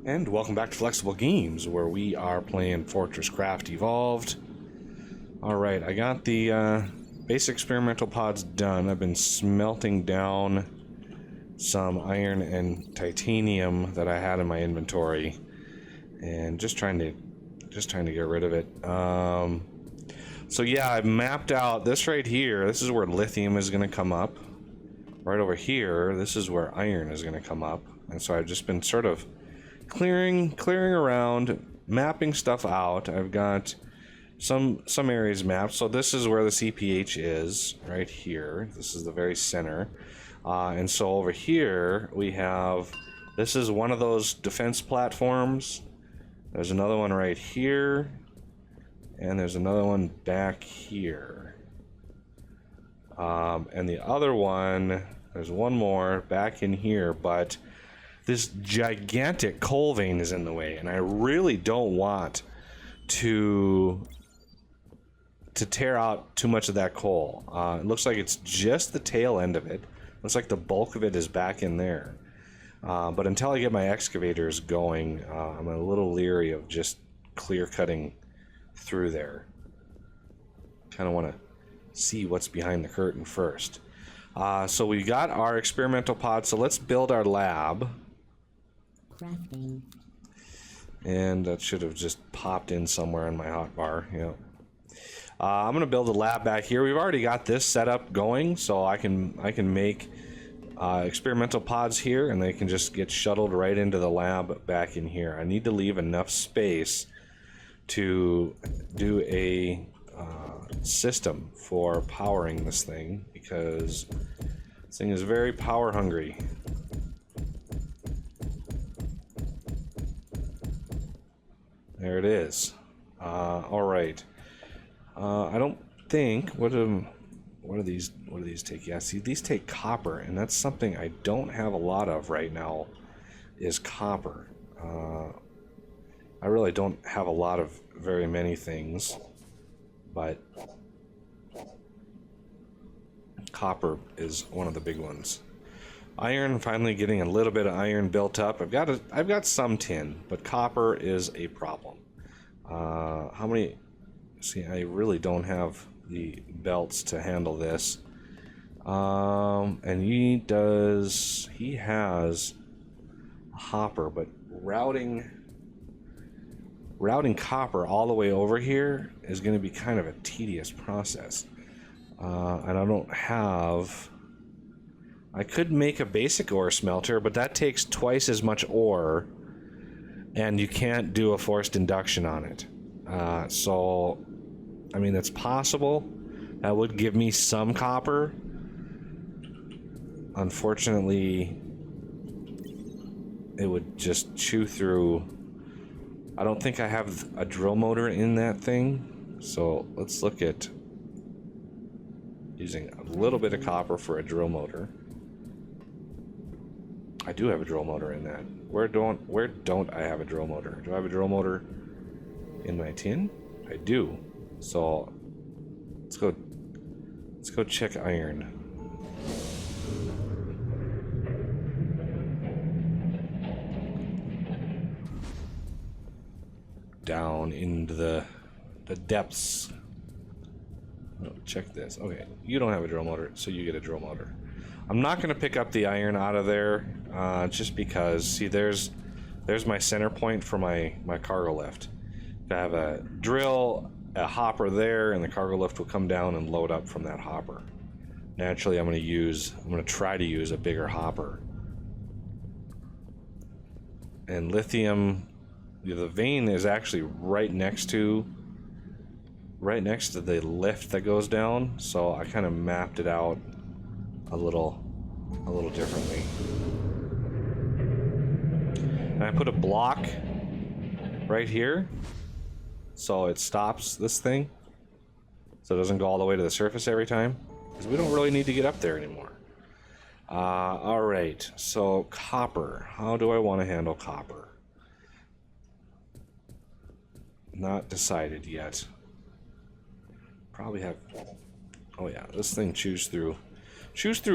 And welcome back to Flexible Games, where we are playing FortressCraft Evolved. Alright, I got the basic experimental pods done. I've been smelting down some iron and titanium that I had in my inventory, and just trying to get rid of it. So yeah, I've mapped out this right here. This is where lithium is going to come up. Right over here, this is where iron is going to come up. And so I've just been sort of clearing around, mapping stuff out. I've got some areas mapped. So this is where the CPH is, right here. This is the very center. And so over here we have, this is one of those defense platforms. There's another one right here, and there's another one back here. And the other one, there's one more back in here, but this gigantic coal vein is in the way, and I really don't want to tear out too much of that coal. It looks like it's just the tail end of it. Looks like the bulk of it is back in there. But until I get my excavators going, I'm a little leery of just clear cutting through there. Kind of want to see what's behind the curtain first. So we got our experimental pod, so let's build our lab. Crafting. And that should have just popped in somewhere in my hotbar. Yeah. I'm gonna build a lab back here. We've already got this setup going, so I can make experimental pods here, and they can just get shuttled right into the lab back in here. I need to leave enough space to do a system for powering this thing, because this thing is very power hungry. There it is. All right. I don't think what do these take? Yeah, see, these take copper, and that's something I don't have a lot of right now. Is copper. I really don't have a lot of very many things, but copper is one of the big ones. Iron, finally getting a little bit of iron built up. I've got some tin, but copper is a problem. How many? See, I really don't have the belts to handle this. And he has a hopper, but routing copper all the way over here is going to be kind of a tedious process. And I don't have... I could make a basic ore smelter, but that takes twice as much ore, and you can't do a forced induction on it. So, I mean, it's possible. That would give me some copper. Unfortunately, it would just chew through. I don't think I have a drill motor in that thing, so let's look at using a little bit of copper for a drill motor. I do have a drill motor in that. Where don't I have a drill motor? Do I have a drill motor in my tin? I do. So let's go check iron. Down into the depths. Oh, check this. Okay, you don't have a drill motor, so you get a drill motor. I'm not going to pick up the iron out of there, just because, see, there's my center point for my cargo lift. I have a drill, a hopper there, and the cargo lift will come down and load up from that hopper. Naturally, I'm going to try to use a bigger hopper. And lithium, the vein is actually right next to the lift that goes down, so I kind of mapped it out a little differently. And I put a block right here, so it stops this thing, so it doesn't go all the way to the surface every time, because we don't really need to get up there anymore. All right, so copper. How do I want to handle copper? Not decided yet. Probably have... Oh yeah, this thing chews through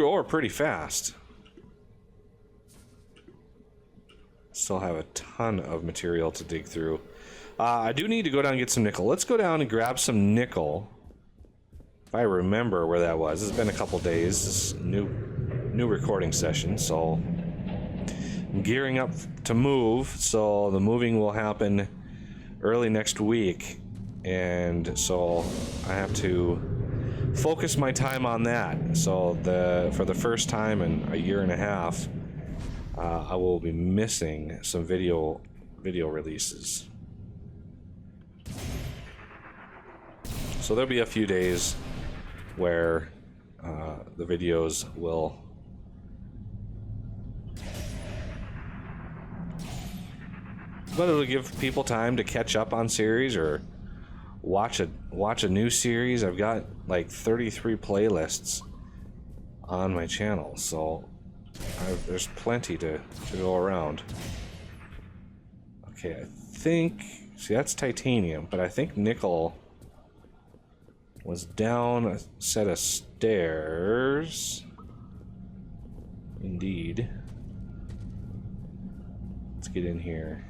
ore pretty fast. Still have a ton of material to dig through. I do need to go down and get some nickel. Let's go down and grab some nickel. If I remember where that was. It's been a couple days. This new recording session, so I'm gearing up to move. So the moving will happen early next week, and so I have to focus my time on that. So for the first time in a year and a half, I will be missing some video releases. So there'll be a few days where the videos will but it'll give people time to catch up on series or watch a new series. I've got like 33 playlists on my channel, so there's plenty to go around. Okay, I think, see, that's titanium, but I think nickel was down a set of stairs. Indeed. Let's get in here.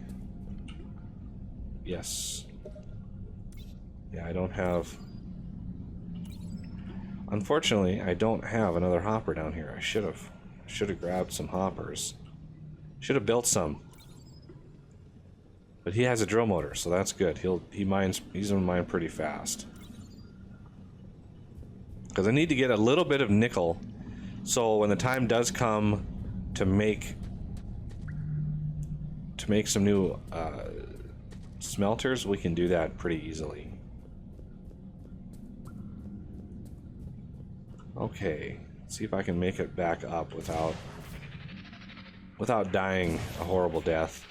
Yes. Yeah, I don't have... Unfortunately, I don't have another hopper down here. I should have grabbed some hoppers. Should have built some. But he has a drill motor, so that's good. He's gonna mine pretty fast. Because I need to get a little bit of nickel, so when the time does come to make some new smelters, we can do that pretty easily. Okay, let's see if I can make it back up without dying a horrible death.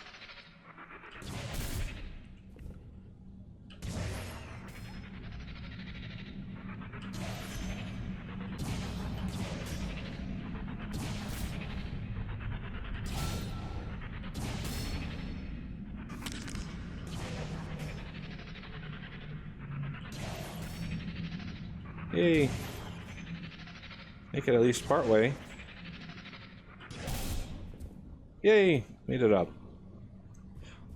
Yay. Make it at least part way. Yay! Made it up.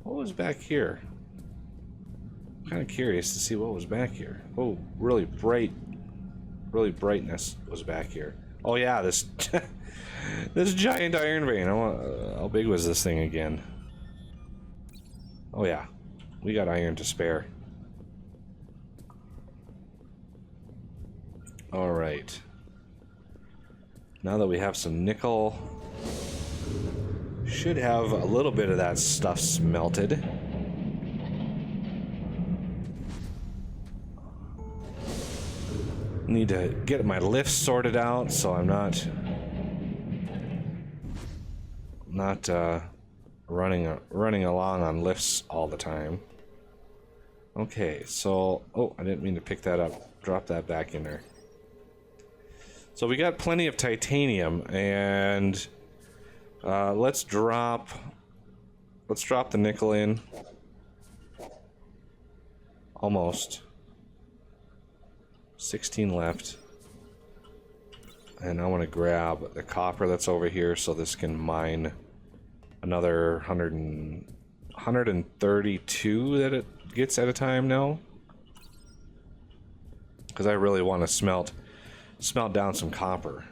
What was back here? I'm kind of curious to see what was back here. Oh, really brightness was back here. Oh yeah, this this giant iron vein. How big was this thing again? Oh yeah, we got iron to spare. All right. Now that we have some nickel, should have a little bit of that stuff smelted. Need to get my lifts sorted out so I'm not running along on lifts all the time. Okay, so I didn't mean to pick that up. Drop that back in there. So we got plenty of titanium, and let's drop the nickel in. Almost 16 left, and I want to grab the copper that's over here so this can mine another 132 that it gets at a time now, because I really want to smelt down some copper,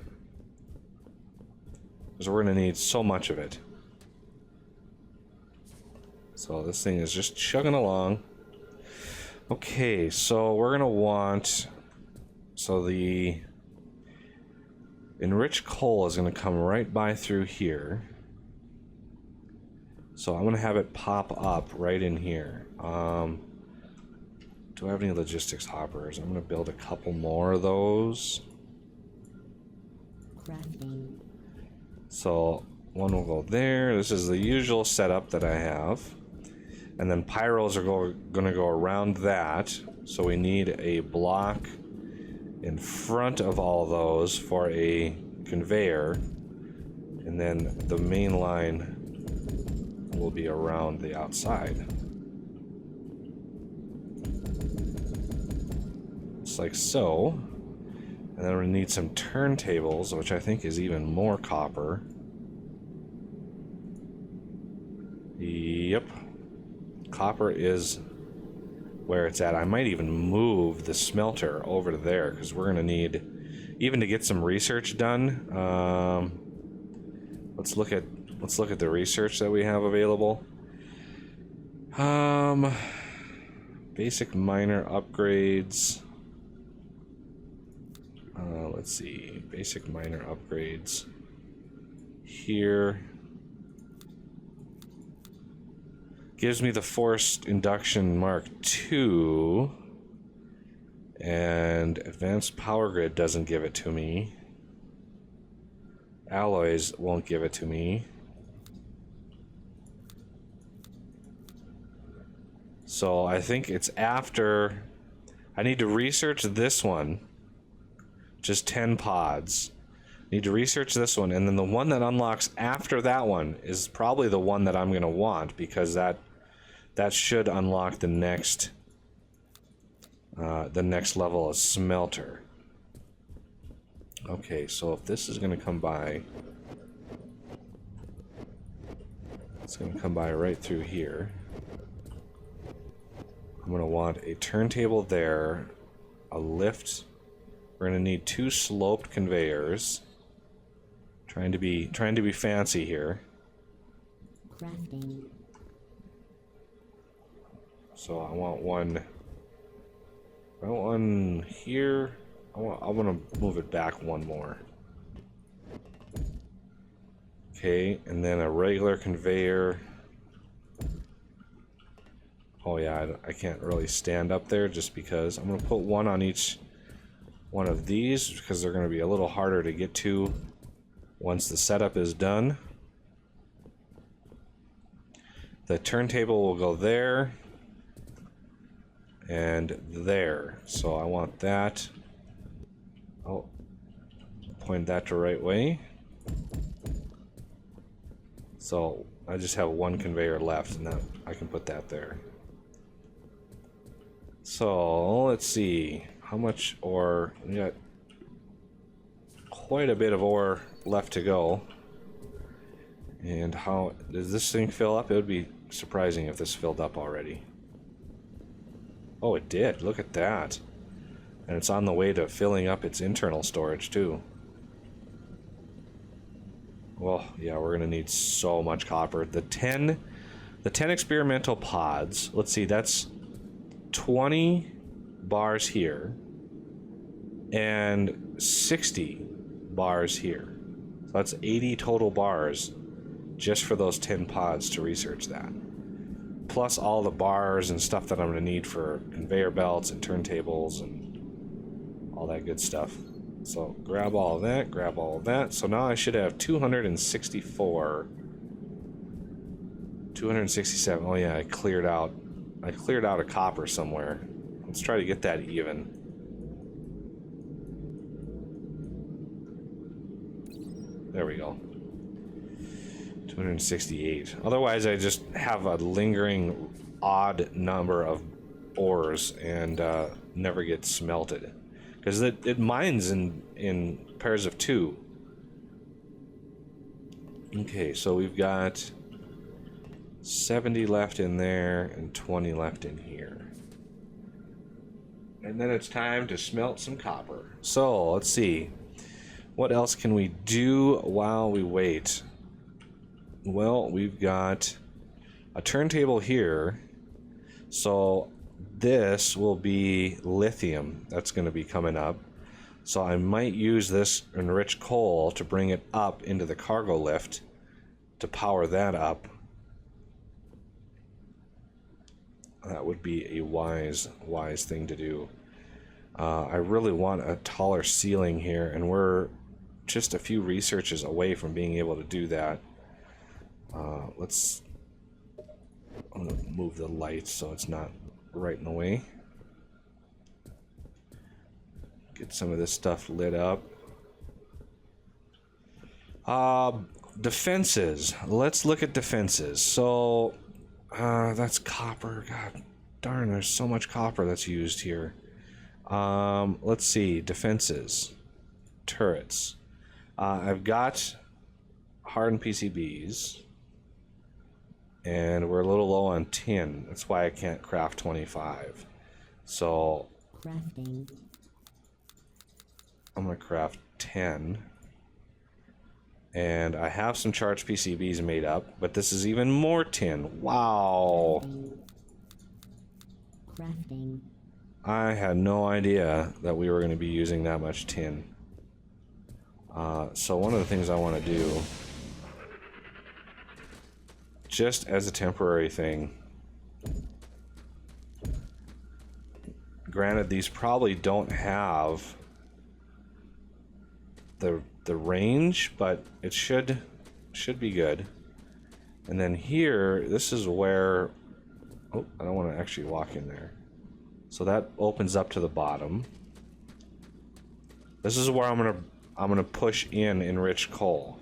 because we're going to need so much of it. So this thing is just chugging along. Okay, so we're going to want... So the enriched coal is going to come right by through here. So I'm going to have it pop up right in here. Do I have any logistics hoppers? I'm going to build a couple more of those. Crafting. So one will go there. This is the usual setup that I have. And then pyros are going to go around that. So we need a block in front of all those for a conveyor. And then the main line will be around the outside. Just like so. And then we need some turntables, which I think is even more copper. copper is where it's at. I might even move the smelter over to there because we're gonna need, even to get some research done. Let's look at the research that we have available. Basic miner upgrades. Let's see, basic miner upgrades here. Gives me the forced induction Mark II, and advanced power grid doesn't give it to me. Alloys won't give it to me. So I think it's after. I need to research this one. Just 10 pods. Need to research this one, and then the one that unlocks after that one is probably the one that I'm going to want, because that should unlock the next level of smelter. Okay, so if this is going to come by, it's going to come by right through here. I'm going to want a turntable there, a lift. We're going to need 2 sloped conveyors. Trying to be fancy here. Crafting. So I want one here. I want to move it back one more. Okay, and then a regular conveyor. Oh yeah, I can't really stand up there just because. I'm going to put one on each one of these because they're going to be a little harder to get to once the setup is done. The turntable will go there and there. So I want that. Oh, point that the right way. So I just have one conveyor left, and that I can put that there. So let's see how much ore. We got quite a bit of ore left to go. And how does this thing fill up? It would be surprising if this filled up already. Oh, it did. Look at that. And it's on the way to filling up its internal storage too. Well, yeah, we're gonna need so much copper. The 10 experimental pods. Let's see, that's 20 bars here and 60 bars here. So that's 80 total bars just for those 10 pods to research that. Plus all the bars and stuff that I'm going to need for conveyor belts and turntables and all that good stuff. So grab all of that, grab all of that. So now I should have 264. 267. Oh yeah, I cleared out a copper somewhere. Let's try to get that even. There we go. 268. Otherwise, I just have a lingering odd number of ores and never get smelted. Because it mines in pairs of 2. Okay, so we've got 70 left in there and 20 left in here. And then it's time to smelt some copper. So, let's see. What else can we do while we wait? Well, we've got a turntable here. So this will be lithium that's going to be coming up. So I might use this enriched coal to bring it up into the cargo lift to power that up. That would be a wise thing to do. I really want a taller ceiling here, and we're just a few researches away from being able to do that. I'm gonna move the light so it's not right in the way. Get some of this stuff lit up. Defenses. Let's look at defenses. So, that's copper. God darn, there's so much copper that's used here. Let's see. Defenses. Turrets. I've got hardened PCBs. And we're a little low on tin. That's why I can't craft 25. So Crafting. I'm gonna craft 10. And I have some charged PCBs made up, but this is even more tin. Wow. Crafting. I had no idea that we were going to be using that much tin. So one of the things I want to do, just as a temporary thing, granted these probably don't have the range, but it should be good. And then here, this is where, oh, I don't want to actually walk in there. So that opens up to the bottom. This is where I'm gonna push in enriched coal.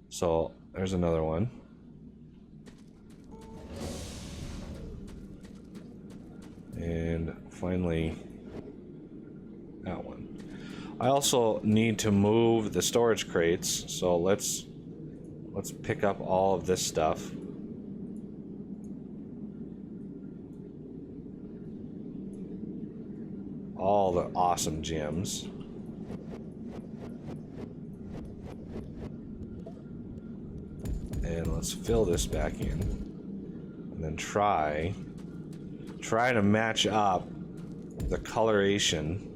So there's another one. And finally, that one. I also need to move the storage crates, so let's pick up all of this stuff. All the awesome gems. And let's fill this back in. And then try to match up the coloration.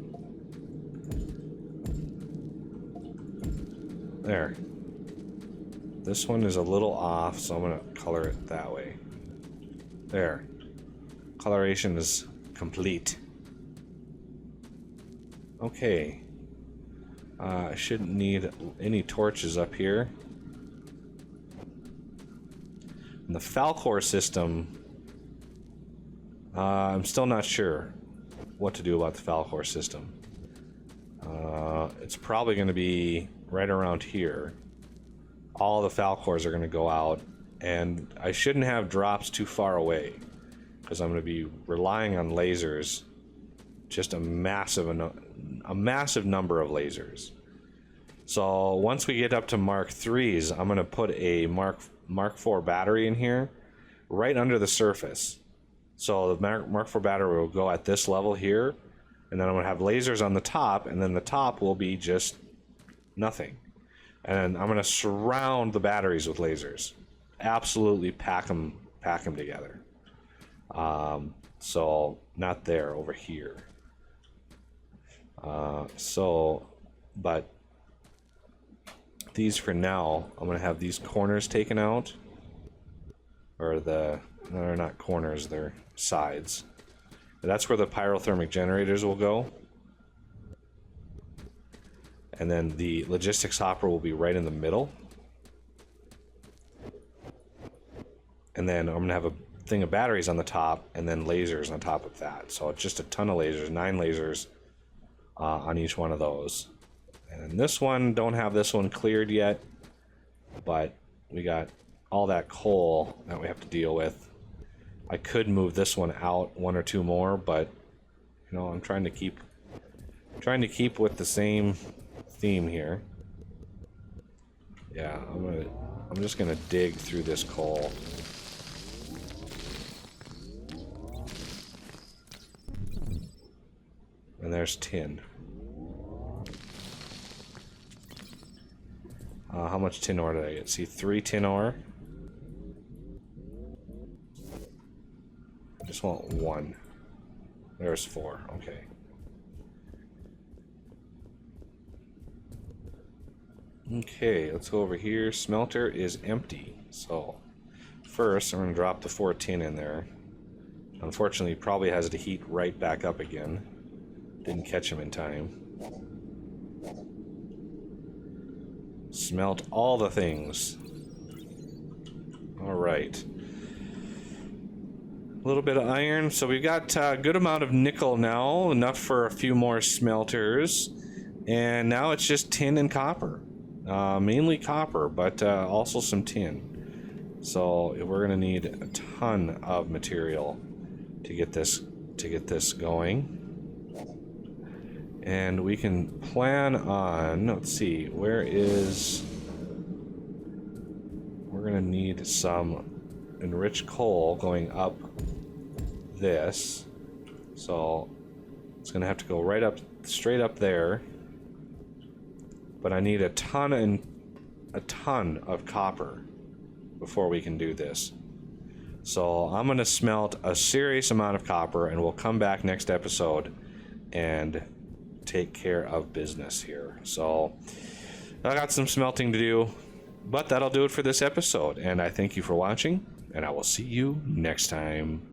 There. This one is a little off, so I'm gonna color it that way. There. Coloration is complete. Okay. I shouldn't need any torches up here. And the Falcor system, I'm still not sure what to do about the Falcor system. It's probably going to be right around here. All the Falcors are going to go out, and I shouldn't have drops too far away, because I'm going to be relying on lasers. Just a massive number of lasers. So once we get up to Mark 3s, I'm going to put a Mark 4 battery in here, right under the surface. So the Mark 4 battery will go at this level here, and then I'm going to have lasers on the top, and then the top will be just nothing. And I'm going to surround the batteries with lasers. Absolutely pack them together. So not there, over here. But these for now, I'm going to have these corners taken out. Or they're not corners, they're sides. That's where the pyrothermic generators will go. And then the logistics hopper will be right in the middle. And then I'm going to have a thing of batteries on the top, and then lasers on top of that. So it's just a ton of lasers, 9 lasers on each one of those. And this one, don't have this one cleared yet, but we got all that coal that we have to deal with. I could move this one out 1 or 2 more, but you know, I'm trying to keep with the same theme here. Yeah, I'm just gonna dig through this coal. And there's tin. How much tin ore did I get? See, 3 tin ore. I just want 1. There's 4. Okay. Okay, let's go over here. Smelter is empty. So, first, I'm going to drop the 4 tin in there. Unfortunately, probably has to heat right back up again. Didn't catch him in time. Smelt all the things. Alright. A little bit of iron. So we've got a good amount of nickel now. Enough for a few more smelters. And now it's just tin and copper. Mainly copper, but also some tin. So we're going to need a ton of material to get this going. And we can plan on, let's see, we're gonna need some enriched coal going up this. So it's gonna have to go right up, straight up there. But I need a ton of copper before we can do this. So I'm gonna smelt a serious amount of copper, and we'll come back next episode and take care of business here. So I got some smelting to do, but that'll do it for this episode, and I thank you for watching, and I will see you next time.